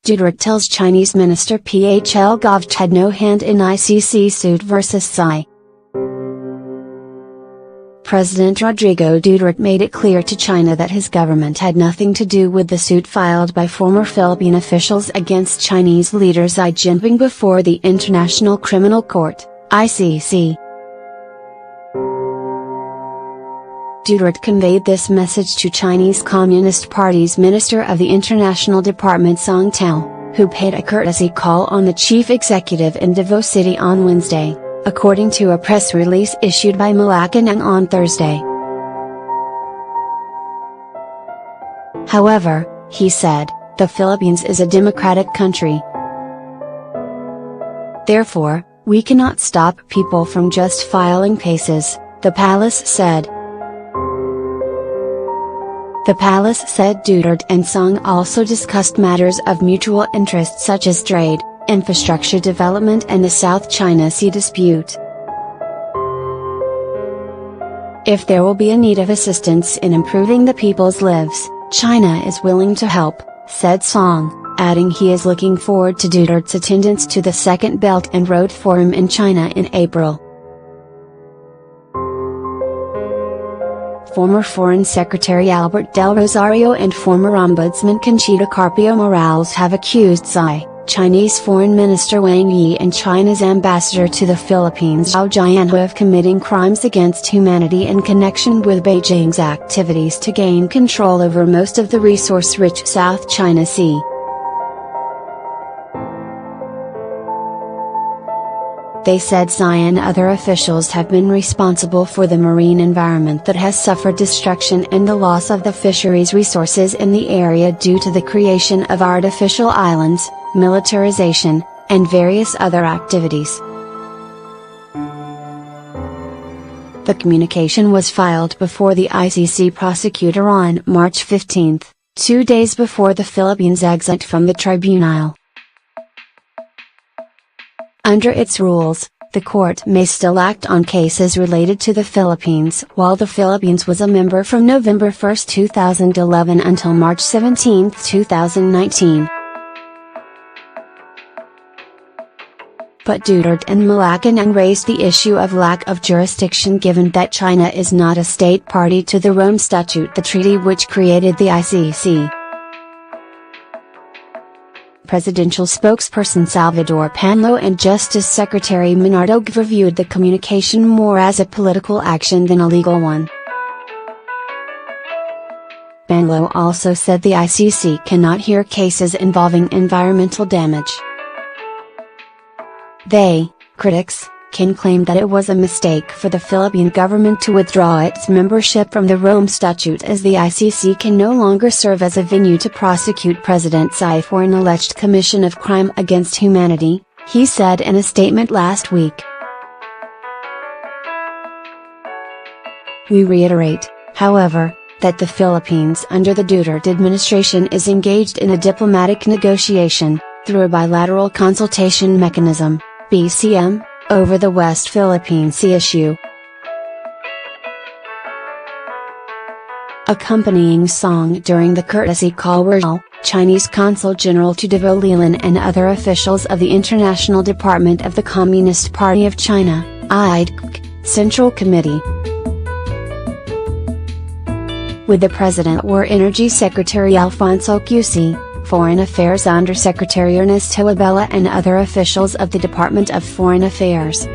Duterte tells Chinese Minister PHL gov't had no hand in ICC suit versus Xi. President Rodrigo Duterte made it clear to China that his government had nothing to do with the suit filed by former Philippine officials against Chinese leader Xi Jinping before the International Criminal Court, ICC. Duterte conveyed this message to Chinese Communist Party's Minister of the International Department Song Tao, who paid a courtesy call on the chief executive in Davao City on Wednesday, according to a press release issued by Malacanang on Thursday. However, he said, the Philippines is a democratic country. Therefore, we cannot stop people from just filing cases, the palace said. The palace said Duterte and Song also discussed matters of mutual interest such as trade, infrastructure development and the South China Sea dispute. If there will be a need of assistance in improving the people's lives, China is willing to help, said Song, adding he is looking forward to Duterte's attendance to the Second Belt and Road Forum in China in April. Former Foreign Secretary Albert Del Rosario and former Ombudsman Conchita Carpio Morales have accused Xi, Chinese Foreign Minister Wang Yi and China's ambassador to the Philippines Zhao Jianhui of committing crimes against humanity in connection with Beijing's activities to gain control over most of the resource-rich South China Sea. They said Xi and other officials have been responsible for the marine environment that has suffered destruction and the loss of the fisheries resources in the area due to the creation of artificial islands, militarization, and various other activities. The communication was filed before the ICC prosecutor on March 15, 2 days before the Philippines' exit from the tribunal. Under its rules, the court may still act on cases related to the Philippines while the Philippines was a member from November 1, 2011 until March 17, 2019. But Duterte and Malacanang raised the issue of lack of jurisdiction given that China is not a state party to the Rome Statute, the treaty which created the ICC. Presidential spokesperson Salvador Panlo and Justice Secretary Menardo Guevara viewed the communication more as a political action than a legal one. Panlo also said the ICC cannot hear cases involving environmental damage. They, critics, can claim that it was a mistake for the Philippine government to withdraw its membership from the Rome Statute as the ICC can no longer serve as a venue to prosecute President Xi for an alleged commission of crime against humanity, he said in a statement last week. We reiterate, however, that the Philippines under the Duterte administration is engaged in a diplomatic negotiation, through a bilateral consultation mechanism, BCM, over the West Philippine Sea issue. Accompanying Song during the courtesy call were Zhao, Chinese Consul General to Davao Leland and other officials of the International Department of the Communist Party of China, ICC, Central Committee. With the President were Energy Secretary Alfonso Cusi, Foreign Affairs Undersecretary Ernesto Abella and other officials of the Department of Foreign Affairs.